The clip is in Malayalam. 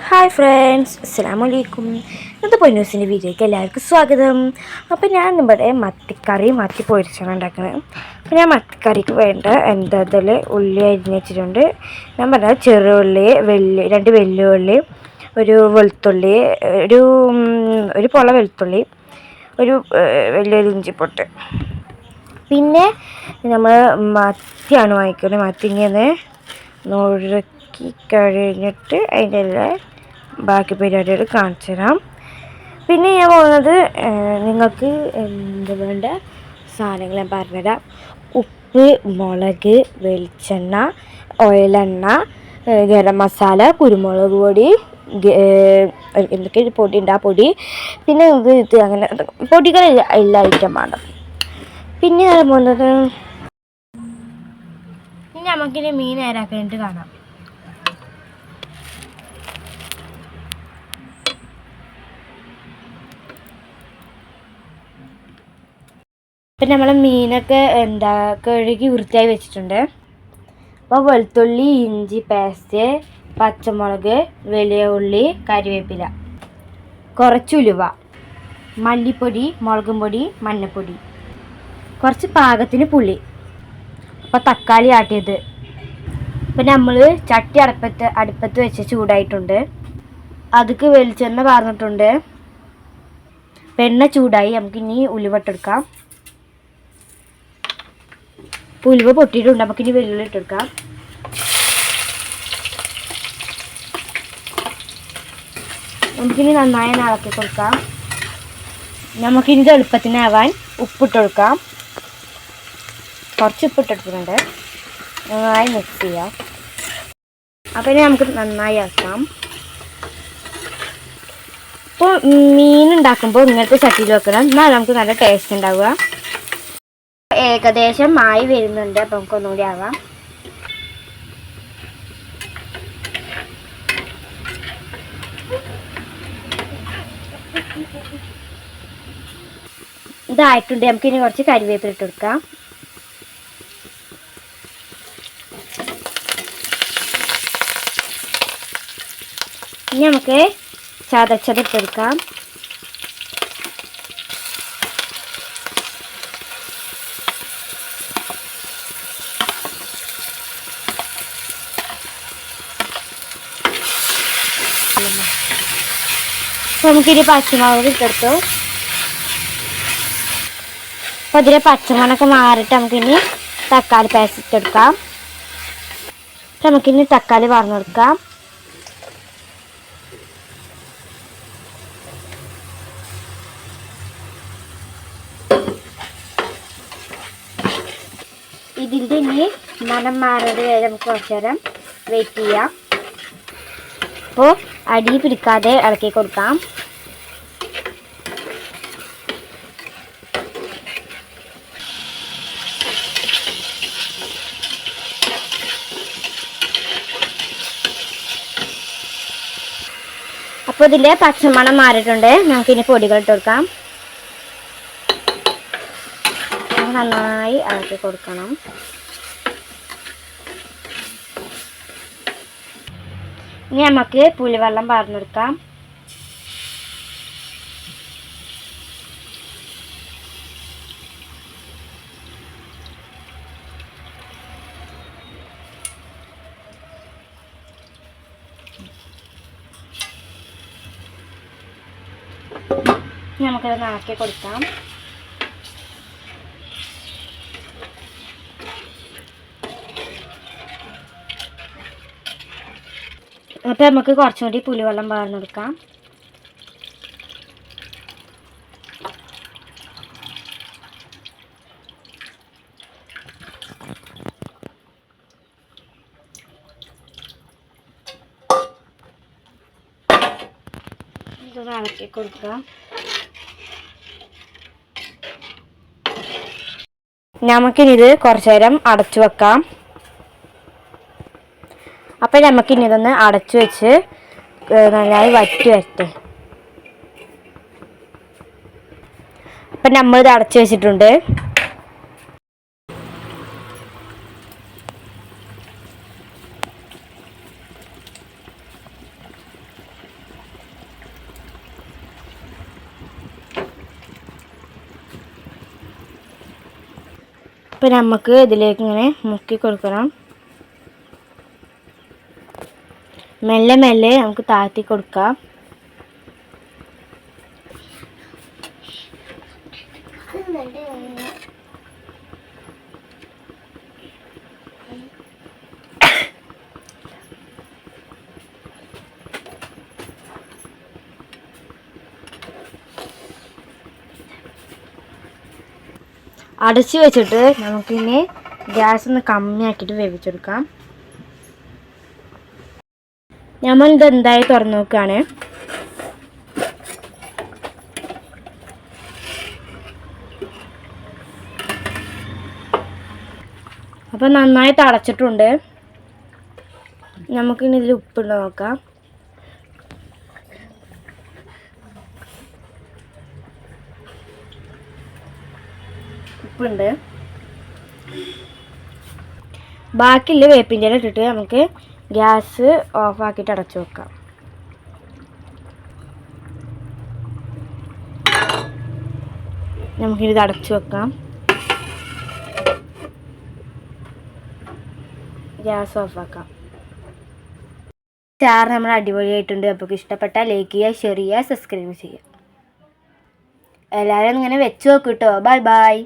ഹായ് ഫ്രണ്ട്സ്, അസ്സലാമലൈക്കും. ഇന്നത്തെ പൊന്നൂസിൻ്റെ വീഡിയോയ്ക്ക് എല്ലാവർക്കും സ്വാഗതം. അപ്പോൾ ഞാൻ ഇവിടെ മത്തി പൊരിച്ചാണ് ഉണ്ടാക്കുന്നത്. അപ്പോൾ ഞാൻ മത്തിക്കറിക്ക് വേണ്ട അതിൽ ഉള്ളി അരിഞ്ഞ് വെച്ചിട്ടുണ്ട്. ഞാൻ പറഞ്ഞത് ചെറുള്ളി, രണ്ട് വെല്ലുള്ളി, ഒരു വെളുത്തുള്ളി, ഒരു പൊള വെളുത്തുള്ളി, ഒരു വലിയൊരു ഇഞ്ചിപ്പൊട്ട്. പിന്നെ നമ്മൾ മത്തിയാണ് വാങ്ങിക്കുന്നത്. മത്തി ഇങ്ങനെ നുറുക്കി കഴിഞ്ഞിട്ട് അതിൻ്റെ എല്ലാം ബാക്കി പരിപാടികൾ കാണിച്ചു തരാം. പിന്നെ ഞാൻ പോകുന്നത് നിങ്ങൾക്ക് എന്ത് വേണ്ട സാധനങ്ങൾ ഞാൻ പറഞ്ഞുതരാം. ഉപ്പ്, മുളക്, വെളിച്ചെണ്ണ, ഓയിലെണ്ണ, ഗരം മസാല, കുരുമുളക് പൊടി, എന്തൊക്കെ പൊടി ഉണ്ട് ആ പൊടി, പിന്നെ ഇത് അങ്ങനെ പൊടികൾ എല്ലാ ഐറ്റമാണ്. പിന്നെ ഞാൻ പോകുന്നത് പിന്നെ നമുക്കിനി മീൻ നേരാക്കാനായിട്ട് കാണാം. ഇപ്പം നമ്മൾ മീനൊക്കെ കഴുകി വൃത്തിയായി വെച്ചിട്ടുണ്ട്. അപ്പോൾ വെളുത്തുള്ളി, ഇഞ്ചി പേസ്റ്റ്, പച്ചമുളക്, വലിയ ഉള്ളി, കരിവേപ്പില, കുറച്ച് ഉലുവ, മല്ലിപ്പൊടി, മുളകും പൊടി, മഞ്ഞൾപ്പൊടി, കുറച്ച് പാകത്തിന് പുളി, അപ്പോൾ തക്കാളി ആട്ടിയത്. ഇപ്പം നമ്മൾ ചട്ടി അടുപ്പത്ത് വെച്ച് ചൂടായിട്ടുണ്ട്. അതിക്ക് വെളിച്ചെണ്ണ പാർന്നിട്ടുണ്ട്. എണ്ണ ചൂടായി. നമുക്കിനി ഉലുവ ഇട്ടെടുക്കാം. ഉലുവ പൊട്ടിയിട്ടുണ്ട്. നമുക്കിനി വെല്ലുള്ളി ഇട്ടെടുക്കാം. നമുക്കിനി നന്നായി ഇളക്കി കൊടുക്കാം. നമുക്കിനി ഇത് എളുപ്പത്തിനാവാൻ ഉപ്പിട്ട് കൊടുക്കാം. കുറച്ച് ഉപ്പിട്ടെടുക്കുന്നുണ്ട്. നന്നായി മിക്സ് ചെയ്യാം. അപ്പോൾ ഇനി നമുക്ക് നന്നായി ഇളക്കാം. ഇപ്പോൾ മീൻ ഉണ്ടാക്കുമ്പോൾ ഇങ്ങനത്തെ ചട്ടിയിൽ വെക്കണം. എന്നാൽ നമുക്ക് നല്ല ടേസ്റ്റ് ഉണ്ടാവുക. ഏകദേശം മായി വരുന്നുണ്ട്. അപ്പം നമുക്ക് ഒന്നുകൂടി ആവാം. ഇതായിട്ടുണ്ട്. നമുക്കിനി കുറച്ച് കരിവേപ്പില ഇട്ട് കൊടുക്കാം. ഇനി നമുക്ക് ചതച്ചതിട്ടെടുക്കാം. നമുക്കിനി പച്ചമുളക് ഇട്ടെടുത്തു. അപ്പോൾ ഇതിലെ പച്ചമുളകൊക്കെ മാറിയിട്ട് നമുക്കിനി തക്കാളി പേസ്റ്റ് ഇട്ടെടുക്കാം. നമുക്കിനി തക്കാളി പറഞ്ഞു കൊടുക്കാം. ഇതിൻ്റെ ഇനി മണം മാറുന്നത് വരെ നമുക്ക് കുറച്ച് നേരം വെയിറ്റ് ചെയ്യാം. അപ്പോൾ അടി പിടിക്കാതെ ഇളക്കി കൊടുക്കാം. അപ്പോൾ ഇതിൻ്റെ പച്ചമണം മാറിയിട്ടുണ്ട്. നമുക്കിനി പൊടികൾ ഇട്ട് കൊടുക്കാം. നന്നായി ഇളക്കി കൊടുക്കണം. ഇനി നമുക്ക് പുളിവെള്ളം പാർന്നെടുക്കാം. നമുക്കത് ഇളക്കി കൊടുക്കാം. അപ്പോൾ നമുക്ക് കുറച്ചും കൂടി പുളിവെള്ളം പാർന്നെടുക്കാം. ഇതൊന്ന് ഇളക്കി കൊടുക്കാം. നമുക്കിനിത് കുറച്ച് നേരം അടച്ചു വെക്കാം. അപ്പോൾ നമുക്കിനി ഇതൊന്ന് അടച്ചു വെച്ച് നന്നായി വറ്റി വരട്ടെ. അപ്പം നമ്മളിത് അടച്ചു വെച്ചിട്ടുണ്ട്. അപ്പോൾ നമുക്ക് ഇതിലേക്ക് ഇങ്ങനെ മുക്കി കൊടുക്കണം. മെല്ലെ മെല്ലെ നമുക്ക് താഴ്ത്തി കൊടുക്കാം. അടച്ച് വെച്ചിട്ട് നമുക്കിനി ഗ്യാസ് ഒന്ന് കമ്മിയാക്കിയിട്ട് വേവിച്ചെടുക്കാം. നമ്മളിത് എന്തായി തുറന്നു നോക്കുകയാണ്. അപ്പോൾ നന്നായി തിളച്ചിട്ടുണ്ട്. നമുക്കിനി ഇതിൽ ഉപ്പുണ്ടോ നോക്കാം. ഉപ്പുണ്ട്. ബാക്കിയുള്ള വേപ്പിൻ്റെ ഇല ഇട്ടിട്ട് നമുക്ക് ഗ്യാസ് ഓഫാക്കിയിട്ട് അടച്ചു വെക്കാം. നമുക്കിത് അടച്ചു വെക്കാം. ഗ്യാസ് ഓഫാക്കാം. ചാറ് നമ്മൾ അടിപൊളിയായിട്ടുണ്ട്. അപ്പോൾ ഇഷ്ടപ്പെട്ടാൽ ലൈക്ക് ചെയ്യുക, ഷെയർ ചെയ്യുക, സബ്സ്ക്രൈബ് ചെയ്യുക. എല്ലാവരും ഇങ്ങനെ വെച്ച് നോക്കൂ കേട്ടോ. Bye bye.